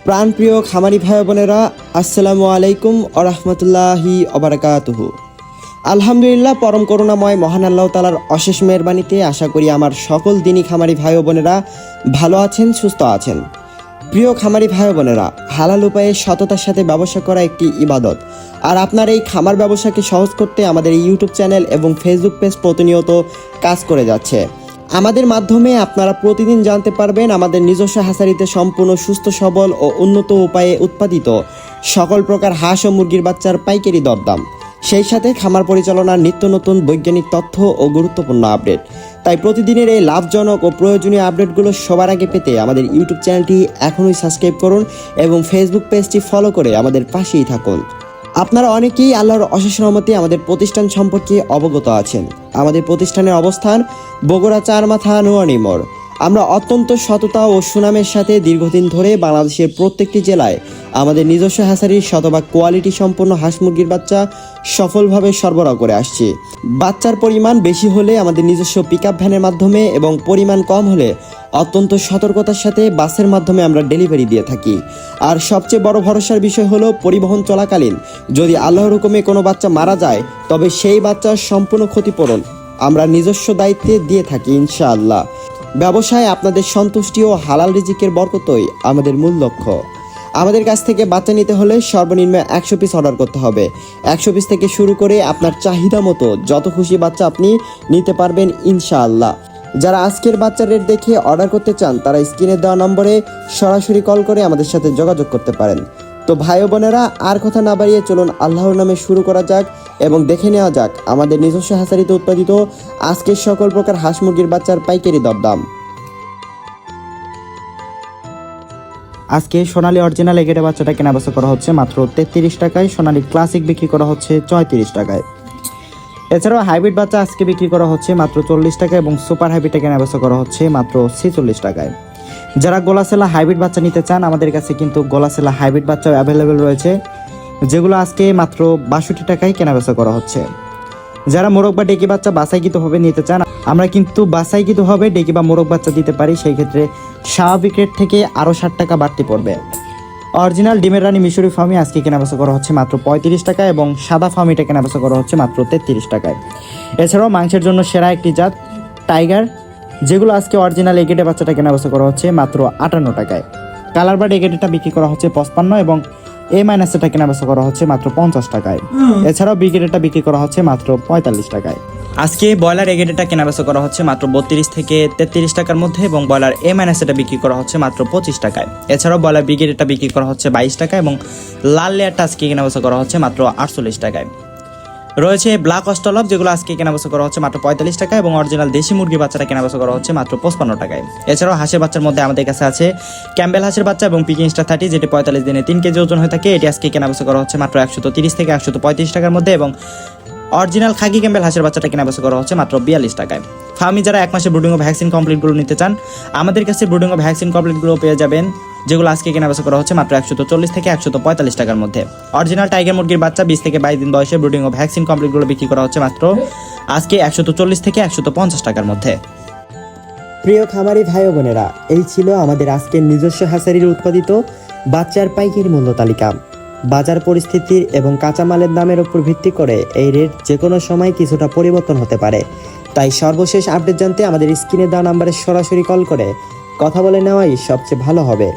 প্রাণপ্রিয় খামারি ভাই বোনেরা, আসসালামু আলাইকুম ওয়া রাহমাতুল্লাহি ওয়া বারাকাতুহু। আলহামদুলিল্লাহ, পরম করুণাময় মহান আল্লাহ তাআলার অশেষ মেহেরবানিতে আশা করি আমার সকল দিনী খামারি ভাই বোনেরা ভালো আছেন, সুস্থ আছেন। প্রিয় খামারি ভাই বোনেরা, হালাল উপায়ে সততার সাথে ব্যবসা করা একটি ইবাদত। আর আপনার এই খামার ব্যবসাকে সহজ করতে আমাদের এই ইউটিউব চ্যানেল এবং ফেসবুক পেজ প্রতিনিয়ত কাজ করে যাচ্ছে। আমাদের মাধ্যমে আপনারা প্রতিদিন জানতে পারবেন আমাদের নিজস্ব হ্যাচারিতে সম্পূর্ণ সুস্থ সবল ও উন্নত উপায়ে উৎপাদিত সকল প্রকার হাঁস ও মুরগির বাচ্চার পাইকারি দরদাম, সেই সাথে খামার পরিচালনার নিত্য নতুন বৈজ্ঞানিক তথ্য ও গুরুত্বপূর্ণ আপডেট। তাই প্রতিদিনের এই লাভজনক ও প্রয়োজনীয় আপডেটগুলো সবার আগে পেতে আমাদের ইউটিউব চ্যানেলটি এখনই সাবস্ক্রাইব করুন এবং ফেসবুক পেজটি ফলো করে আমাদের পাশেই থাকুন। আপনারা অনেকেই আল্লাহর অশেষ রহমতে আমাদের প্রতিষ্ঠান সম্পর্কে অবগত আছেন। আমাদের প্রতিষ্ঠানের অবস্থান বগুড়া চারমাথা নোয়ানী মোড়। আমরা অত্যন্ত সততা ও সুনামের সাথে দীর্ঘদিন ধরে বাংলাদেশের প্রত্যেকটি জেলায় আমাদের নিজস্ব হ্যাচারির শতভাগ কোয়ালিটি সম্পন্ন হাঁস মুরগির বাচ্চা সফলভাবে সরবরাহ করে আসছি। বাচ্চার পরিমাণ বেশি হলে আমাদের নিজস্ব পিকআপ ভ্যানের মাধ্যমে এবং পরিমাণ কম হলে অত্যন্ত সতর্কতার সাথে বাসের মাধ্যমে আমরা ডেলিভারি দিয়ে থাকি। আর সবচেয়ে বড় ভরসার বিষয় হলো পরিবহন চলাকালীন যদি আল্লাহর হুকুমে কোনো বাচ্চা মারা যায় তবে সেই বাচ্চার সম্পূর্ণ ক্ষতিপূরণ আমরা নিজস্ব দায়িত্বে দিয়ে থাকি ইনশাআল্লাহ। ব্যবসায় আপনাদের সন্তুষ্টি ও হালাল রিজিকের বরকতই আমাদের মূল লক্ষ্য। আমাদের কাছ থেকে বাচ্চা নিতে হলে সর্বনিম্ন 100 পিস অর্ডার করতে হবে। 100 পিস থেকে শুরু করে আপনার চাহিদা মতো যত খুশি বাচ্চা আপনি নিতে পারবেন ইনশাআল্লাহ। যারা আজকের বাচ্চার রেট দেখে অর্ডার করতে চান তারা স্ক্রিনে দেওয়া নম্বরে সরাসরি কল করে আমাদের সাথে যোগাযোগ করতে পারেন। তো ভাই বোনেরা, আর কথা না বাড়িয়ে চলুন আল্লাহর নামে শুরু করা যাক এবং দেখে নেওয়া যাক আমাদের নিজস্ব হ্যাচারিতে উৎপাদিত আজকের সকল প্রকার হাঁস মুরগির বাচ্চার পাইকারি দরদাম। আজকে সোনালী অরিজিনাল এগেটে বাচ্চাটা কেনাবেচা করা হচ্ছে মাত্র 33 টাকায়। সোনালী ক্লাসিক বিক্রি করা হচ্ছে 34 টাকায়। এছাড়াও হাইব্রিড বাচ্চা আজকে বিক্রি করা হচ্ছে মাত্র 40 টাকা এবং সুপার হাইব্রিডটা কেনাবেচা করা হচ্ছে মাত্র 46 টাকায়। যারা গোলাসেলা হাইব্রিড বাচ্চা নিতে চান আমাদের কাছে কিন্তু গোলাসেলা হাইব্রিড বাচ্চা অ্যাভেলেবেল রয়েছে, যেগুলো আজকে মাত্র 62 টাকায় কেনাবেচা করা হচ্ছে। যারা মোরগ বা ডেকি বাচ্চা বাছাইকৃতভাবে নিতে চান আমরা কিন্তু বাছাইকৃতভাবে ডেকি বা মোরগ বাচ্চা দিতে পারি, সেই ক্ষেত্রে স্বাভাবিক রেট থেকে আরও 60 টাকা বাড়তি পড়বে। অরিজিনাল ডিমের রানী মিশরি ফার্মি আজকে কেনাবেচা করা হচ্ছে মাত্র 35 টাকা এবং সাদা ফার্মিটা কেনাবেচা করা হচ্ছে মাত্র 33 টাকায়। এছাড়াও মাংসের জন্য সেরা একটি জাত টাইগার, যেগুলো আজকে অরিজিনাল এগেটে বাচ্চাটা কেনাবেচা করা হচ্ছে মাত্র 58 টাকায়। কালার বার্ড এগেটেটা বিক্রি করা হচ্ছে 55 এবং A- কেনাবেচা করা হচ্ছে মাত্র 50 টাকায়। এছাড়াও বিগেটেটা বিক্রি করা হচ্ছে মাত্র 45 টাকায়। আজকে ব্রয়লার এগেটেটা কেনাবেচা করা হচ্ছে মাত্র 32 থেকে 33 টাকার মধ্যে এবং ব্রয়লার A- বিক্রি করা হচ্ছে মাত্র 25 টাকায়। এছাড়াও ব্রয়লার ব্রিগেডটা বিক্রি করা হচ্ছে 22 টাকা এবং লাল লেয়ারটা আজকে কেনাবেচা করা হচ্ছে মাত্র 48 টাকায়। রয়েছে ব্ল্যাক অস্ট্রালপ, যেগুলো আজকে কেনাবেচা করা হচ্ছে মাত্র 45 টাকা এবং অরিজিনাল দেশি মুরগির বাচ্চাটা কেনাবেচা করা হচ্ছে মাত্র 55 টাকায়। এছাড়াও হাঁসের বাচ্চার মধ্যে আমাদের কাছে আছে ক্যাম্বেল হাঁসের বাচ্চা এবং পিকিং স্টার 30, যেটি 45 দিনে 3 কেজি ওজন হয়ে থাকে। এটি আজকে কেনাবেচা করা হচ্ছে মাত্র 130 থেকে 135 টাকার মধ্যে এবং অরিজিনাল খাকি ক্যাম্বেল হাঁসের বাচ্চাটা কেনাবেচা করা হচ্ছে মাত্র 42 টাকায়। ফার্মি যারা 1 মাসের ব্রুডিং ও ভ্যাকসিন কমপ্লিটগুলো নিতে চান আমাদের কাছে ব্রুডিং ও ভ্যাকসিন কমপ্লিটগুলো পেয়ে যাবেন, যেগুলো আজকে কেনাবেচা করা হচ্ছে মাত্র 140 থেকে 145 টাকার মধ্যে। অরিজিনাল টাইগার মুরগির বাচ্চা 20 থেকে 22 দিন বয়সে ব্রুডিং ও ভ্যাকসিন কমপ্লিটগুলো বিক্রি করা হচ্ছে মাত্র আজকে 140 থেকে 150 টাকার মধ্যে। প্রিয় খামারি ভাই ও বোনেরা, এই ছিল আমাদের আজকের নিজস্ব হ্যাচারির উৎপাদিত বাচ্চার পাইকারি মূল্য তালিকা। বাজার পরিস্থিতির এবং কাঁচামালের দামের উপর ভিত্তি করে এই রেট যে কোনো সময় কিছুটা পরিবর্তন হতে পারে। তাই সর্বশেষ আপডেট জানতে আমাদের স্ক্রিনে দেওয়া নাম্বারে সরাসরি কল করে কথা বলে নেওয়াই সবচেয়ে ভালো হবে।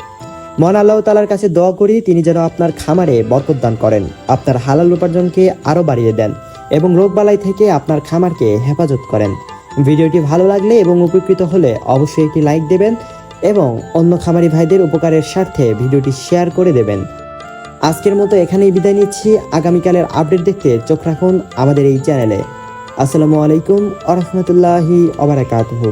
মহান আল্লাহ তাআলার কাছে দোয়া করি তিনি যেন আপনার খামারে বরকত দান করেন, আপনার হালাল উপার্জনকে আরও বাড়িয়ে দেন এবং রোগবালাই থেকে আপনার খামারকে হেফাজত করেন। ভিডিওটি ভালো লাগলে এবং উপকৃত হলে অবশ্যই একটি লাইক দেবেন এবং অন্য খামারি ভাইদের উপকারের স্বার্থে ভিডিওটি শেয়ার করে দেবেন। আজকের মতো এখানেই বিদায় নিচ্ছি। আগামীকালের আপডেট দেখতে চোখ রাখুন আমাদের এই চ্যানেলে। আসসালামু আলাইকুম ওয়া রাহমাতুল্লাহি ওয়া বারাকাতুহু।